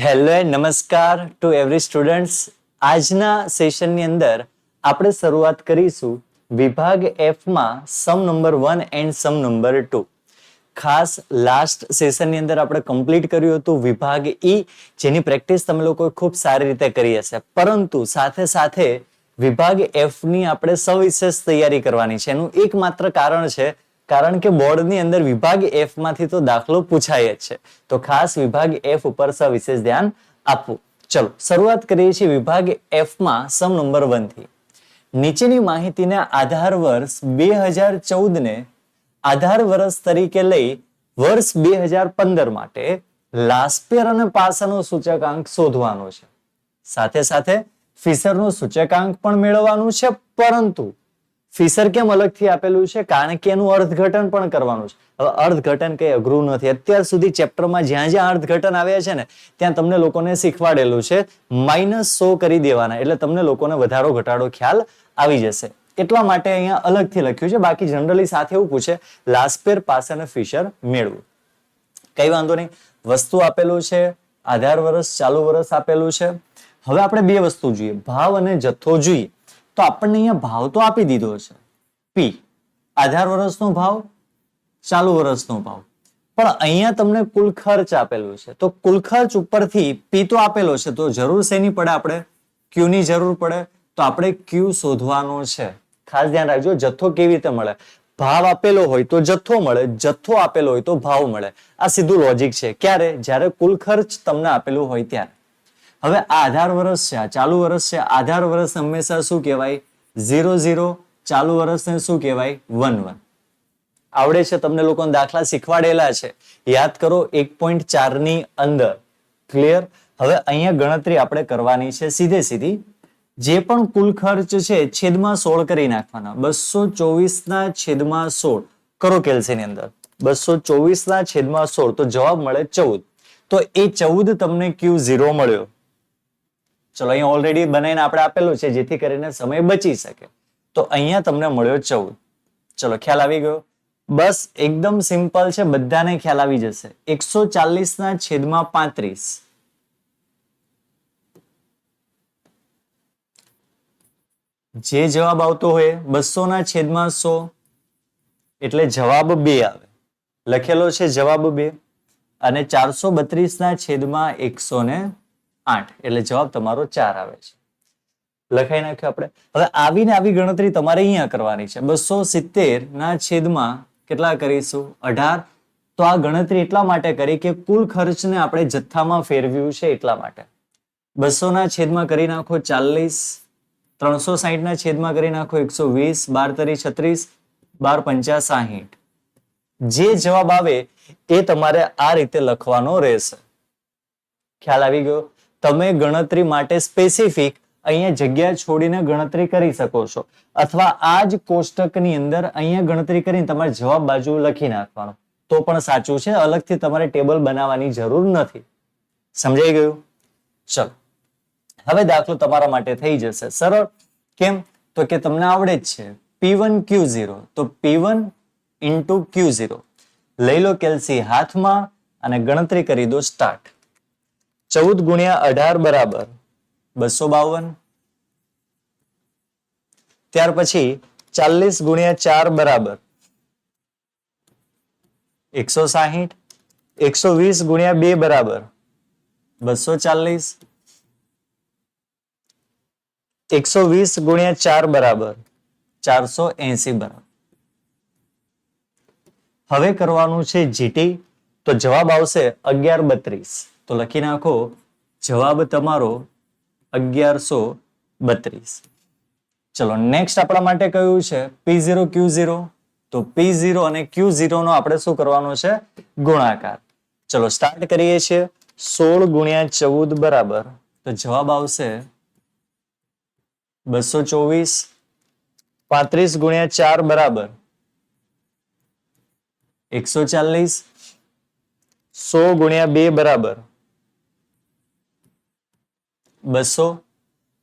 Hello and નમસ્કાર to every students. આજના સેશનની અંદર આપણે શરૂઆત કરીશું વિભાગ એફમાં sum number 1 and sum number 2. ખાસ લાસ્ટ સેશનની અંદર આપણે કમ્પ્લીટ કર્યું હતું વિભાગ ઈ, જેની પ્રેક્ટિસ તમે લોકો ખૂબ સારી રીતે કરી હશે. પરંતુ સાથે સાથે વિભાગ એફની આપણે સવિશેષ તૈયારી કરવાની છે. એનું એકમાત્ર કારણ છે કારણ કે બોર્ડની અંદર વિભાગ એફ માંથી તો દાખલો પૂછાય જ છે. તો ખાસ વિભાગ એફ ઉપર સવિશેષ ધ્યાન આપવું. ચલો શરૂઆત કરીએ છીએ વિભાગ એફમાં સમ નંબર 1 થી. નીચેની માહિતીને આધાર વર્ષ 2014 ને આધાર વર્ષ તરીકે લઈ વર્ષ 2015 માટે લાસ્પેર અને પાસાનો સૂચકાંક શોધવાનો છે. સાથે સાથે ફિશરનો સૂચકાંક પણ મેળવવાનું છે. પરંતુ ફિશર કેમ અલગથી આપેલું છે? કારણ કે એનું અર્થઘટન પણ કરવાનું છે. હવે અર્થઘટન કઈ અઘરું નથી. અત્યાર સુધી ચેપ્ટરમાં જ્યાં જ્યાં અર્થઘટન આવ્યા છે ને ત્યાં તમને લોકોને શીખવાડેલું છે -100 કરી દેવાના, એટલે તમને લોકોને વધારો ઘટાડો ખ્યાલ આવી જશે. એટલા માટે અહીંયા અલગથી લખ્યું છે. બાકી જનરલી સાથે એવું પૂછે લાસ્પેર, પાસ અને ફિશર મેળવું. કઈ વાંધો નહીં. વસ્તુ આપેલું છે, આધાર વર્ષ, ચાલુ વર્ષ આપેલું છે. હવે આપણે બે વસ્તુ જોઈએ, ભાવ અને જથ્થો જોઈએ. તો આપણને અહીંયા ભાવ તો આપી દીધો છે પી, આધાર વર્ષનો ભાવ, ચાલુ વર્ષનો ભાવ. પણ અહીંયા તમને કુલ ખર્ચ આપેલું છે. તો કુલ ખર્ચ ઉપરથી પી તો આપેલો છે, તો જરૂર શેની પડે? આપણે ક્યુ ની જરૂર પડે. તો આપણે ક્યુ શોધવાનો છે. ખાસ ધ્યાન રાખજો, જથ્થો કેવી રીતે મળે? ભાવ આપેલો હોય તો જથ્થો મળે, જથ્થો આપેલો હોય તો ભાવ મળે. આ સીધું લોજિક છે. ક્યારે? જ્યારે કુલ ખર્ચ તમને આપેલું હોય ત્યારે. હવે આ આધાર વર્ષ છે, આ ચાલુ વર્ષ છે. આધાર વર્ષ હંમેશા શું કહેવાય? 0-0. ચાલુ વર્ષને શું કહેવાય? 1-1. આવડે છે તમને લોકોને? દાખલા શીખવાડેલા છે, યાદ કરો 1.4 ની અંદર. ક્લિયર? હવે અહીંયા ગણતરી આપણે કરવાની છે સીધે સીધી. જે પણ કુલ ખર્ચ છે છેદમાં 16 કરી નાખવાના. 224 ના છેદમાં 16 કરો કેલ્સીની અંદર. 224 ના છેદમાં 16 તો જવાબ મળે 14. તો એ 14 તમને Q0 મળ્યો. ચલો અહીંયા ઓલરેડી બનાવીને આપણે આપેલું છે જેથી કરીને સમય બચી શકે. તો અહીંયા તમને મળ્યો 14. ચલો ખ્યાલ આવી ગયો? બસ એકદમ સિમ્પલ છે, બધાને ખ્યાલ આવી જશે. 140 ના છેદમાં 35. જે જવાબ આવતો હોય 200 ના છેદમાં 100 એટલે જવાબ 2 આવે. લખેલો છે જવાબ 2. અને 432 ના છેદમાં 108 એટલે જવાબ તમારો 4 આવે છે. લખાઈ નાખ્યો આપણે. હવે આવીને આવી ગણતરી તમારે અહીંયા કરવાની છે. 270 ના છેદમાં કેટલા કરીશું? 18. તો આ ગણતરી એટલા માટે કરી કે કુલ ખર્ચને આપણે જથ્થામાં ફેરવ્યું છે એટલા માટે. 200 ના છેદમાં કરી નાખો 40. 360 ના છેદમાં કરી નાખો 120. 12 36, 12 50 60. જે જવાબ આવે એ તમારે આ રીતે લખવાનો રહેશે. ખ્યાલ આવી ગયો? તમે ગણતરી માટે સ્પેસિફિક અહીંયા જગ્યા છોડીને ગણતરી કરી શકો છો, અથવા આ જ કોષ્ટકની અંદર અહીંયા ગણતરી કરીને તમારે જવાબ બાજુ લખી નાખવાનો તો પણ સાચું છે. અલગથી તમારે ટેબલ બનાવવાની જરૂર નથી. સમજાઈ ગયું? ચલો હવે દાખલો તમારા માટે થઈ જશે સરળ. કેમ? તો કે તમને આવડે જ છે P1 Q0. તો P1 into Q0 લઈ લો કેલ્સી હાથમાં અને ગણતરી કરી દો સ્ટાર્ટ. 14 ગુણ્યા 18 બરાબર 252. ત્યાર પછી 40 ગુણ્યા 4 બરાબર 160. 120 ગુણ્યા 2 બરાબર 240. 120 ગુણ્યા 4 બરાબર 480 બરાબર. હવે કરવાનું છે જીટી. તો જવાબ આવશે 1132. તો લખી નાખો જવાબ તમારો 1132. ચલો નેક્સ્ટ આપણા માટે કયું છે? P0 Q0. તો P0 અને Q0 નો આપણે શું કરવાનો છે? ગુણાકાર. ચલો સ્ટાર્ટ કરીએ છીએ. 16 ગુણ્યા 14 બરાબર, તો જવાબ આવશે 224. 35 ગુણ્યા 4 બરાબર 140. 100 ગુણ્યા 2 બરાબર 200.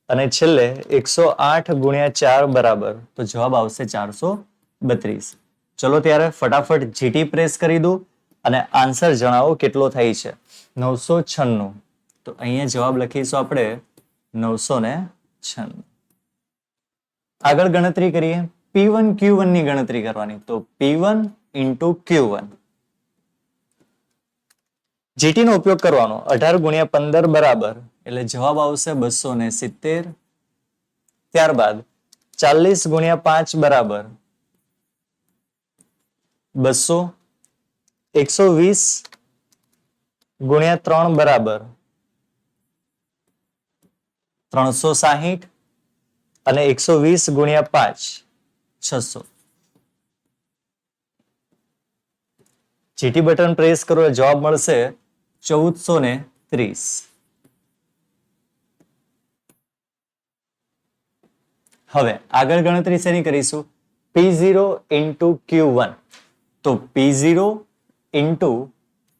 અને છેલ્લે 108 ગુણ્યા 4 બરાબર, તો જવાબ આવશે 432. ચલો ત્યારે ફટાફટ જીટી પ્રેસ કરી દો અને આન્સર જણાવો કેટલો થાય છે. 996. તો અહીંયા જવાબ લખીશું આપણે 996. આગળ ગણતરી કરીએ. P1 Q1 ની ગણતરી કરવાની. તો P1 into Q1. GT નો ઉપયોગ કરવાનો. 18 ગુણ્યા 15 બરાબર એટલે જવાબ આવશે 270. ત્યારબાદ 40 ગુણ્યા 5 બરાબર 200. 120 ગુણ્યા 3 બરાબર 360 અને 120 ગુણ્યા 5 600. જીટી બટન પ્રેસ કરો એટલે જવાબ મળશે 1430. હવે આગળ ગણતરી શેની કરીશું? P0 into Q1. તો P0 into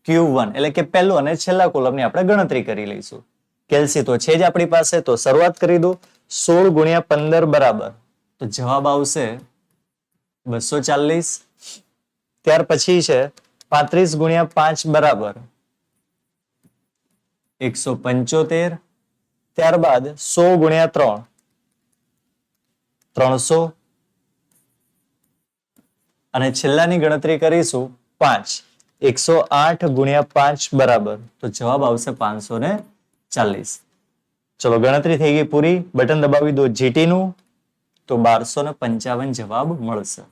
Q1 એટલે કે પહેલું અને છેલ્લા કોલમની આપણે ગણતરી કરી લઈશું. કેલ્સી તો છે જ આપણી પાસે, તો શરૂઆત કરી દો. 16 ગુણ્યા 15 બરાબર તો જવાબ આવશે 240. ત્યાર પછી છે 35 ગુણ્યા 5 બરાબર 175. ત્યારબાદ 100 ગુણ્યા 3 300 અને છેલ્લાની ગણતરી કરીશું 5. 108 ગુણ્યા 5 બરાબર તો જવાબ આવશે 540. ચલો ગણતરી થઈ ગઈ પૂરી. બટન દબાવી દો જીટી નું તો 1255 જવાબ મળશે.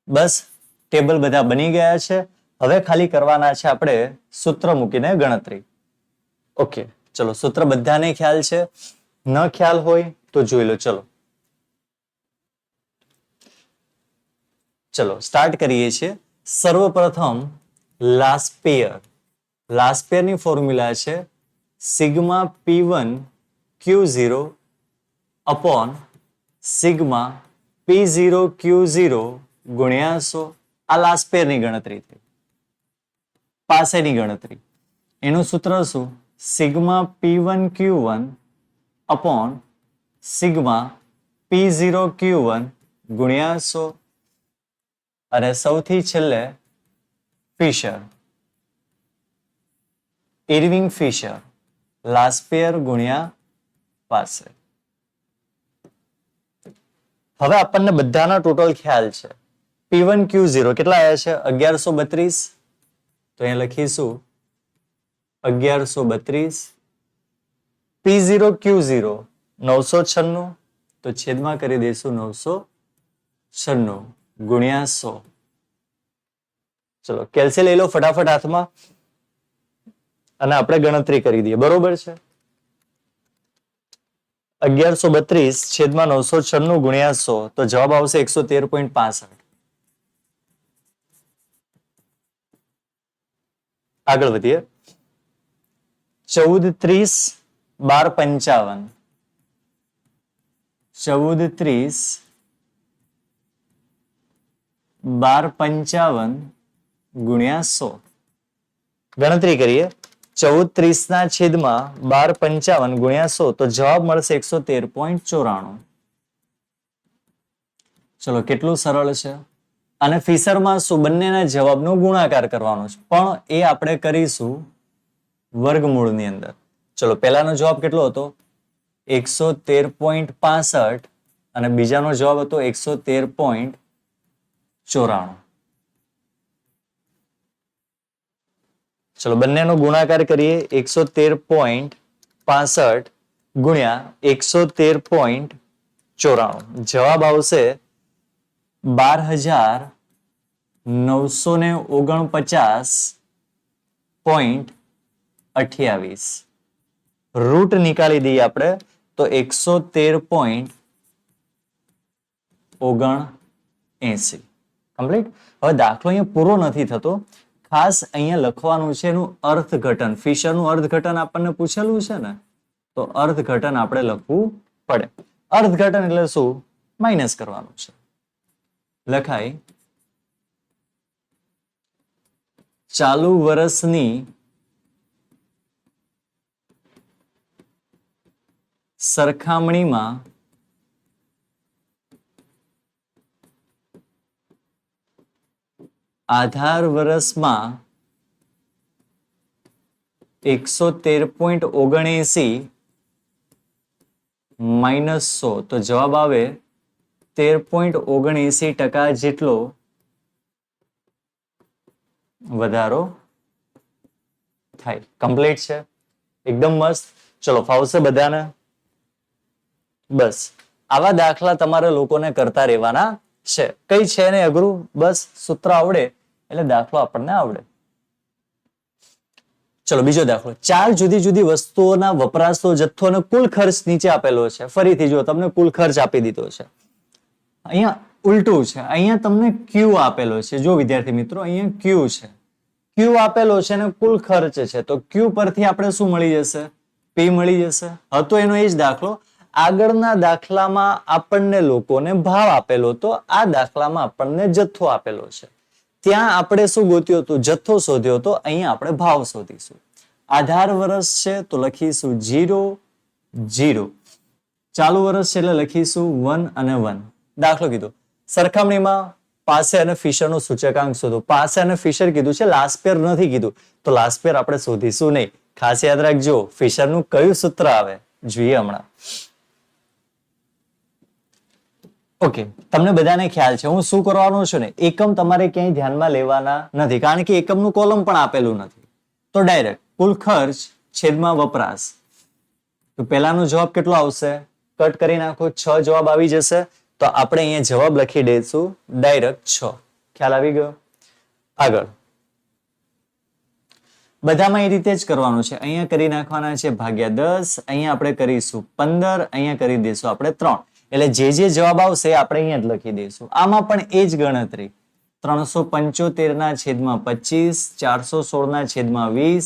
બસ ટેબલ બધા બની ગયા છે. હવે ખાલી કરવાના છે આપણે સૂત્ર મૂકીને ગણતરી. ઓકે, ચલો સૂત્ર બધાને ખ્યાલ છે? ન ખ્યાલ હોય તો જોઈ લો. ચલો સ્ટાર્ટ કરીએ છીએ. સર્વપ્રથમ લાસ્પેયર. લાસ્પેયરની ફોર્મ્યુલા છે sigma P1 Q0 upon sigma P0 Q0 ગુણ્યા 100. આ લાસ્પેયરની ગણતરી થઈ. પાસેની ગણતરી. એનું સૂત્ર શું? Sigma P1 Q1 upon sigma P0 Q1 ગુણ્યા 100. અને સૌથી છેલ્લે ફિશર, ઇર્વિંગ ફિશર, લાસ્પેયર ગુણ્યા પાસે. હવે આપણને બધાના ટોટલ ખ્યાલ છે. P1 Q0 કેટલા આવ્યા છે? 1132. તો અહીંયા લખીશું 1132. P0 Q0 996 તો છેદમાં કરી દઈશું 996 ગુણ્યા 100. ચલો કેલ્સી લઈ લો ફટાફટ હાથમાં અને આપણે ગણતરી કરી દઈએ. બરોબર છે? 1132 છેદમાં 996 ગુણ્યા 100 તો જવાબ આવશે 113.65. આગળ વધીએ. 1430 1255. 1430 1255 ગુણ્યા 100. ગણતરી કરીએ. 1430 ના છેદમાં 1255 ગુણ્યા 100 તો જવાબ મળશે 113.94. ચલો કેટલું સરળ છે. અને ફિશરમાં શું? બંનેના જવાબનો ગુણાકાર કરવાનો છે, પણ એ આપણે કરીશું વર્ગમૂળની અંદર. ચલો પહેલાનો જવાબ કેટલો હતો? 113.65 અને બીજાનો જવાબ હતો 113.94. ચલો બંનેનો ગુણાકાર કરીએ. 113.65 ગુણ્યા 113.94 જવાબ આવશે 12,949.28. રૂટ નીકાળી દઈએ આપણે તો 113.79. કમ્પ્લીટ. હવે દાખલો અહીંયા પૂરો નથી થતો. ખાસ અહીંયા લખવાનું છે એનું અર્થઘટન. ફિશરનું અર્થઘટન આપણને પૂછેલું છે ને, તો અર્થઘટન આપણે લખવું પડે. અર્થઘટન એટલે શું? માઇનસ કરવાનું છે. લખાય ચાલુ વર્ષની સરખામણીમાં આધાર વર્ષમાં 113.79 માઇનસ 100, તો જવાબ આવે 13.79% જેટલો વધારો થાય. કમ્પ્લીટ છે, એકદમ મસ્ત. ચલો, ફાવશે બધાને? બસ આવા દાખલા તમારે લોકોને કરતા રહેવાના છે. કઈ છે ને અઘરું, બસ સૂત્ર આવડે એટલે દાખલો આપણને આવડે. ચલો બીજો દાખલો. 4 જુદી જુદી વસ્તુઓના વપરાશનો જથ્થો અને કુલ ખર્ચ નીચે આપેલો છે. ફરીથી જો તમને કુલ ખર્ચ આપી દીધો છે. અહીંયા ઉલટું છે, અહીંયા તમને ક્યુ આપેલો છે. જો વિદ્યાર્થી મિત્રો, અહીંયા ક્યુ છે, ક્યુ આપેલો છે અને કુલ ખર્ચ છે. તો ક્યુ પરથી આપણે શું મળી જશે? પી મળી જશે. હતો એનો એ જ દાખલો. આગળના દાખલામાં આપણને લોકોને ભાવ આપેલો હતો, આ દાખલામાં આપણને જથ્થો આપેલો છે. ત્યાં આપણે શું ગોત્યો હતો? જથ્થો શોધ્યો હતો. અહીંયા આપણે ભાવ શોધીશું. આધાર વર્ષ છે તો લખીશું 0 0. ચાલુ વર્ષ છે એટલે લખીશું 1 અને 1. દાખલો કીધો સરખામણીમાં પાસે અને ફિશરનો સૂચકાંક શોધો. પાસે અને ફિશર કીધું છે, લાસ્ટ પેર નથી કીધું. તો લાસ્ટ પેર આપણે શોધીશું નહીં. ખાસ યાદ રાખજો, ફિશરનું કયું સૂત્ર આવે જોઈએ હમણાં. ઓકે, તમને બધાને ખ્યાલ છે હું શું કરવાનું છું ને? એકમ તમારે ક્યાંય ધ્યાનમાં લેવાના નથી, કારણ કે એકમનું કોલમ પણ આપેલું નથી. તો ડાયરેક્ટ કુલ ખર્ચ છેદમાં વપરાશ. તો પહેલાનો જવાબ કેટલો આવશે? કટ કરી નાખો, 6 જવાબ આવી જશે. તો આપણે અહીંયા જવાબ લખી દઈશું ડાયરેક્ટ 6. ખ્યાલ આવી ગયો? આગળ બધામાં એ રીતે જ કરવાનું છે. અહીંયા કરી નાખવાના છે ભાગ્યા 10, અહીંયા આપણે કરીશું 15, અહીંયા કરી દઈશું આપણે 3. એટલે જે જવાબ આવશે આપણે અહીંયા જ લખી દઈશું. આમાં પણ એ જ ગણતરી. 375 ના છેદમાં 25, 416 ના છેદમાં 20,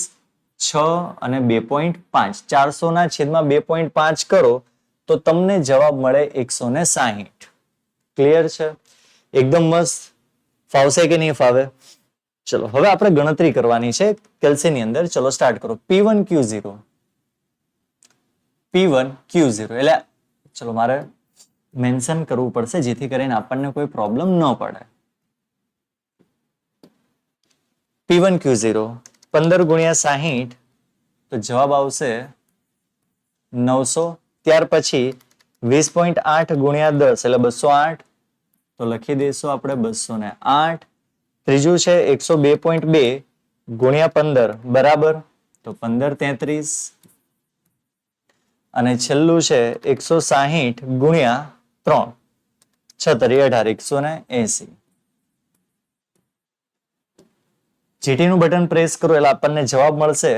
6 અને 2.5. 400 ના છેદમાં 2.5 કરો તો તમને જવાબ મળે 160. ક્લિયર છે? એકદમ મસ્ત. ફાવશે કે નહીં ફાવે? ચલો હવે આપણે ગણતરી કરવાની છે કેલ્સીની અંદર. ચલો સ્ટાર્ટ કરો. P1 Q0, P1 Q0 એટલે ચલો મારે મેન્શન કરવું પડશે જેથી કરીને આપણને કોઈ પ્રોબ્લેમ ન પડે. P1 Q0 15 ગુણ્યા 60 તો જવાબ આવશે 900. ત્યાર પછી 20.8 ગુણ્યા 10 એટલે 208, તો લખી દઈશું આપણે 208. ત્રીજું છે 102.2 ગુણ્યા 15 બરાબર, તો 1533. અને છેલ્લું છે 160 ગુણ્યા 3, 36 18 180. જીટી નું બટન પ્રેસ કરો એટલે આપણને જવાબ મળશે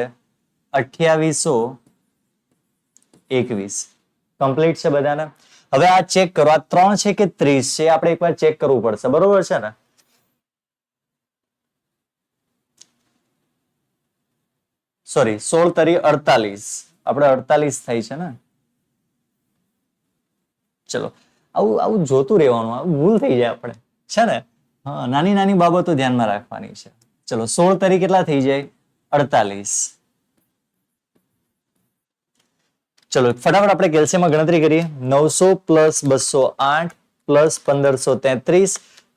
2821. કમ્પ્લીટ છે બધાને? હવે આ ચેક કરો, આ 3 છે કે 30 છે આપણે એકવાર ચેક કરવું પડશે. બરોબર છે ને? સોરી, 16 તરી 48, આપણે 48 થાય છે ને? ચલો આવું જોતું રહેવાનું, આવું ભૂલ થઈ જાય આપણે, છે ને? હા, નાની નાની બાબતો ધ્યાનમાં રાખવાની છે. ચલો 16 તરી કેટલા થઈ જાય? 48. ચલો ફટાફટ આપણે કેલ્શિયમમાં ગણતરી કરીએ. 900 પ્લસ 208 પ્લસ 1533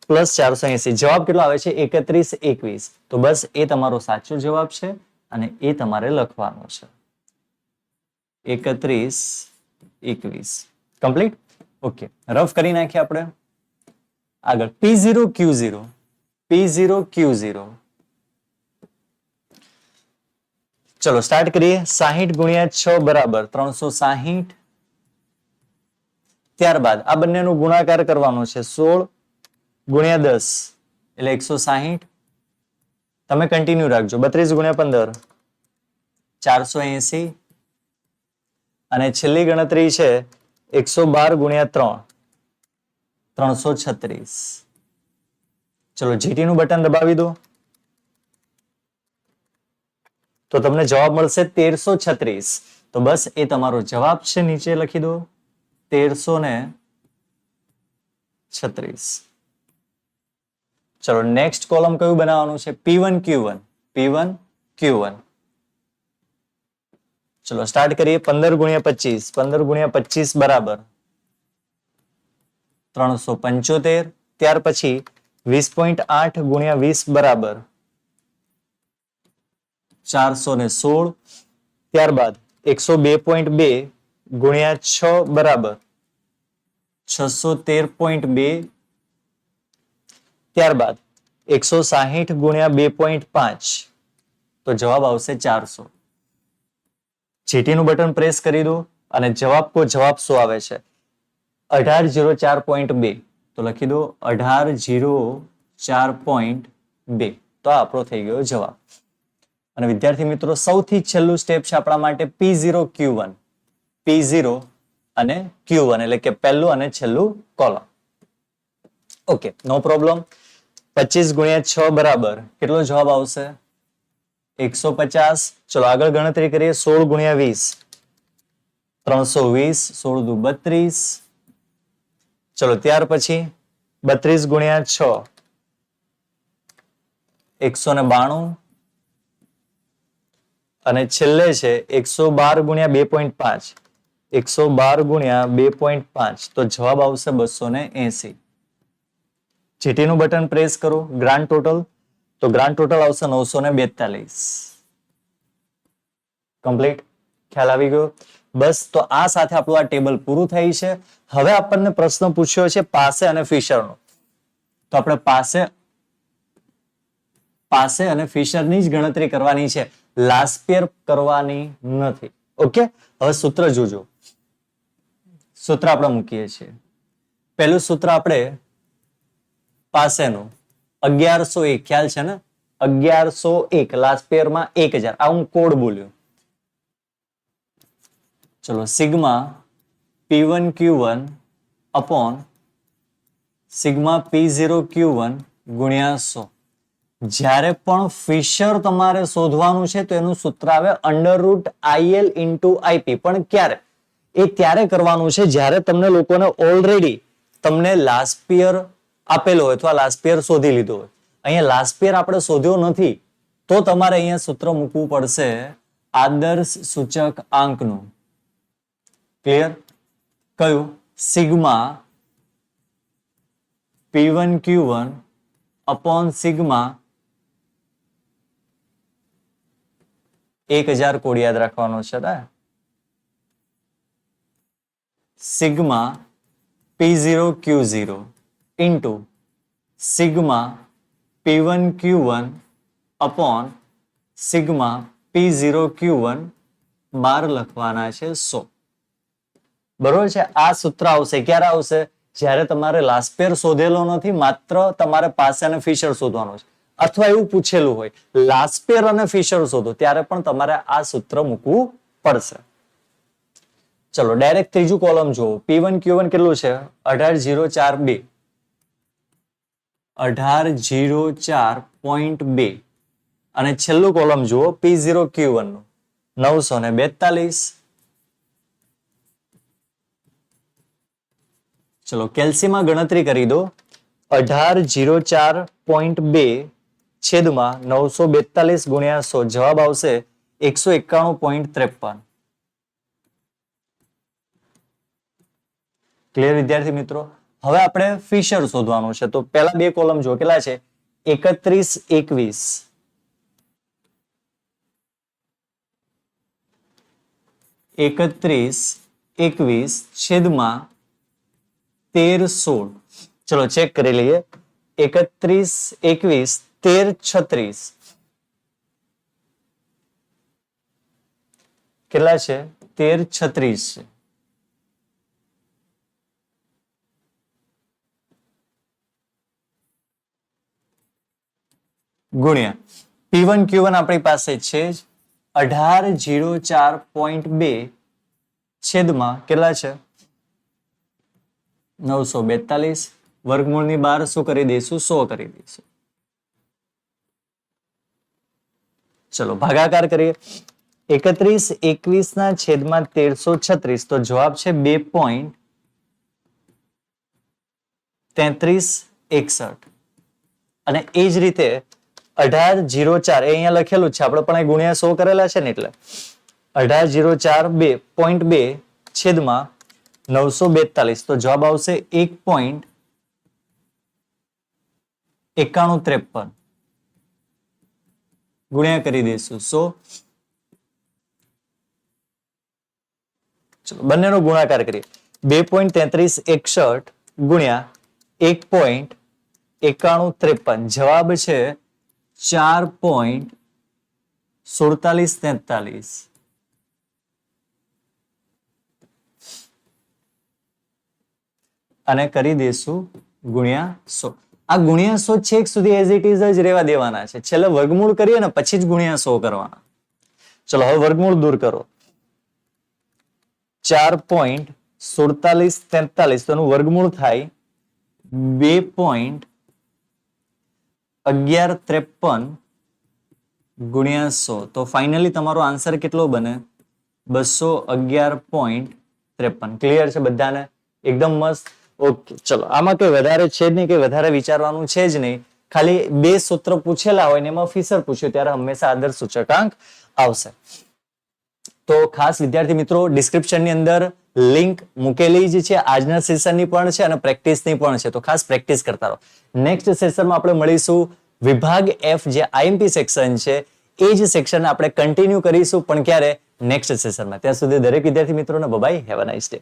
પ્લસ 480. જવાબ કેટલો આવે છે? 3121. તો બસ એ તમારો સાચો જવાબ છે અને એ તમારે લખવાનો છે. 3121. કમ્પ્લીટ? ઓકે, રફ કરી નાખીએ આપણે. આગળ P0 Q0, P0 Q0. ચલો સ્ટાર્ટ કરીએ. 60 ગુણ્યા 6 બરાબર 360. ત્યારબાદ આ બંનેનો ગુણાકાર કરવાનો છે. 16 ગુણ્યા 10 એટલે 160. તમે કન્ટિન્યુ રાખજો. 32 ગુણ્યા 15 480. અને છેલ્લી ગણતરી છે 112 ગુણ્યા 3 336. ચલો જીટી નું બટન દબાવી દો તો તમને જવાબ મળશે 1336. તો બસ એ તમારો જવાબ છે. નીચે લખી દો 1336. ચલો નેક્સ્ટ કોલમ કયું બનાવવાનું છે? P1 Q1, P1 Q1. ચલો સ્ટાર્ટ કરીએ. 15 ગુણ્યા 25, 15 ગુણ્યા 25 બરાબર 375. ત્યાર પછી 20.8 ગુણ્યા 20 બરાબર 416. ત્યારબાદ 102.2 ગુણ્યા 6 બરાબર 613.2. ત્યારબાદ 160 ગુણ્યા 2.5 તો જવાબ આવશે 400. GT નું બટન પ્રેસ કરી દો અને જવાબ શું આવે છે? 1804.2. તો લખી દો 1804.2. તો આ આપણો થઈ ગયો જવાબ. અને વિદ્યાર્થી મિત્રો, સૌથી છેલ્લું સ્ટેપ છે આપણા માટે P0 Q1. P0 અને Q1 એટલે કે પહેલું અને છેલ્લું કોલમ. ઓકે, નો પ્રોબ્લેમ. 25 ગુણ્યા 6 બરાબર કેટલો જવાબ આવશે? 150. ચલો આગળ ગણતરી કરીએ. 16 ગુણ્યા 20 320. 16 દુ 32. ચલો ત્યાર પછી 32 ગુણ્યા 6 192. અને છેલ્લે છે 112 ગુણ્યા 2.5. 112 ગુણ્યા 2.5 તો જવાબ આવશે 280. GT નું બટન પ્રેસ કરો. ગ્રાન્ડ ટોટલ તો ગ્રાન્ડ ટોટલ આવશે 942. કમ્પ્લીટ. ખ્યાલ આવી ગયો? બસ, તો આ સાથે આપણું આ ટેબલ પૂરું થાય છે. હવે આપણને પ્રશ્ન પૂછ્યો છે પાસે અને ફિશરનો. તો આપણે પાસે અને ફિશરની જ ગણતરી કરવાની છે, લાસ્પેર કરવાની નથી. ઓકે, હવે સૂત્ર જોજો. સૂત્ર આપણે મૂકીએ છીએ. પહેલું સૂત્ર આપણે પાસેનું 1101. ખ્યાલ છે ને? 1101 લાસ્પેરમાં 1000. આ હું કોડ બોલ્યો. ચલો sigma P1 Q1 upon sigma P0 Q1 ગુણ્યા 100. જ્યારે પણ ફિશર તમારે શોધવાનું છે તો એનું સૂત્ર આવે √IL * IP. પણ ક્યારે? એ ત્યારે કરવાનું છે જ્યારે તમને લોકોને ઓલરેડી તમને લાસ્પેર આપેલો હોય અથવા લાસ્પેર શોધી લીધો હોય. અહીંયા લાસ્પેર આપણે શોધ્યો નથી તો તમારે અહીંયા સૂત્ર મૂકવું પડશે આદર્શ સૂચક આંકનું. ક્લિયર? કયું? Sigma P1 Q1 upon sigma 1000 code યાદ રાખવાનો છે. Sigma P0 Q0 into sigma P1 Q1 upon sigma P0 Q1 12 લખવાના છે 100. બરોબર છે? આ સૂત્ર આવશે. ક્યારે આવશે? જ્યારે તમારે લાસ્પેર શોધેલો નથી, માત્ર તમારે પાસે અને ફિશર શોધવાનો છે. અથવા એવું પૂછેલું હોય લાસ્પેર અને ફિશર શોધો, ત્યારે પણ તમારે આ સૂત્ર મૂકવું પડશે. ચલો ડાયરેક્ટ ત્રીજું કોલમ જુઓ. P1 Q1 કેટલું છે? 18042. 18004.2. અને છેલ્લું કોલમ જુઓ P0 Q1 નું 942. ચલો કેલ્સીમાં ગણતરી કરી દો. 1804.2 છેદમાં 942 ગુણ્યા 100 જવાબ આવશે 191.53. ક્લિયર વિદ્યાર્થી મિત્રો? હવે આપણે ફિશર શોધવાનું છે. તો પહેલા બે કોલમ જો કેટલા છે? 3121. 3121 છેદમાં 1316. ચલો ચેક કરી લઈએ. 3121 1336 કેટલા છે? 1336 છે. ગુણ્યા P1 Q1 આપણી પાસે છે જ 1804.2 છેદમાં કેટલા છે? 942. વર્ગમૂળની બહાર શું કરી દઈશું? 100 કરી દઈશું. ચલો ભાગાકાર કરીએ. 3121 ના છેદમાં 1336 તો જવાબ છે 2.3361. અને એ જ રીતે 1804 એ અહીંયા લખેલું છે, આપણે પણ ગુણ્યા 100 કરેલા છે ને, એટલે 1804.2 છેદમાં 942 તો જવાબ આવશે 1.9153. ગુણ્યા કરી દઈશું 100. ચલો બંનેનો ગુણાકાર કરીએ. 2.3361 ગુણ્યા 1.9153. જવાબ છે 4.4743. અને કરી દઈશું ગુણ્યા 100. આ ગુણ્યા 100 છેક સુધી એઝ ઇટ ઇઝ જ રહેવા દેવાના છે. છેલ્લે વર્ગમૂળ કરીએ ને પછી જ ગુણ્યા 100 કરવાના. ચલો હવે વર્ગમૂળ દૂર કરો. 4.4743 તો એનું વર્ગમૂળ થાય 2.1153 ગુણ્યા 100. તો ફાઇનલી તમારો આન્સર કેટલો બને? 211.53. ક્લિયર છે બધાને? એકદમ મસ્ત. ઓકે ચલો આમાં કઈ વધારે છે જ નહીં, કઈ વધારે વિચારવાનું છે જ નહીં. ખાલી 2 સૂત્ર પૂછેલા હોય ને એમાં ફીસર પૂછ્યું ત્યારે હંમેશા આદર્શ સૂચકાંક આવશે. તો ખાસ વિદ્યાર્થી મિત્રો ડિસ્ક્રિપ્શનની અંદર લિંક મૂકેલી જ છે, આજના સેશનની પણ છે અને પ્રેક્ટિસની પણ છે. તો ખાસ પ્રેક્ટિસ કરતા રહો. નેક્સ્ટ સેશનમાં આપણે મળીશું વિભાગ એફ જે આઈએમપી સેક્શન છે એ જ સેક્શન આપણે કન્ટિન્યુ કરીશું, પણ ક્યારે? નેક્સ્ટ સેશનમાં. ત્યાં સુધી દરેક વિદ્યાર્થી મિત્રોને bye, have a nice day.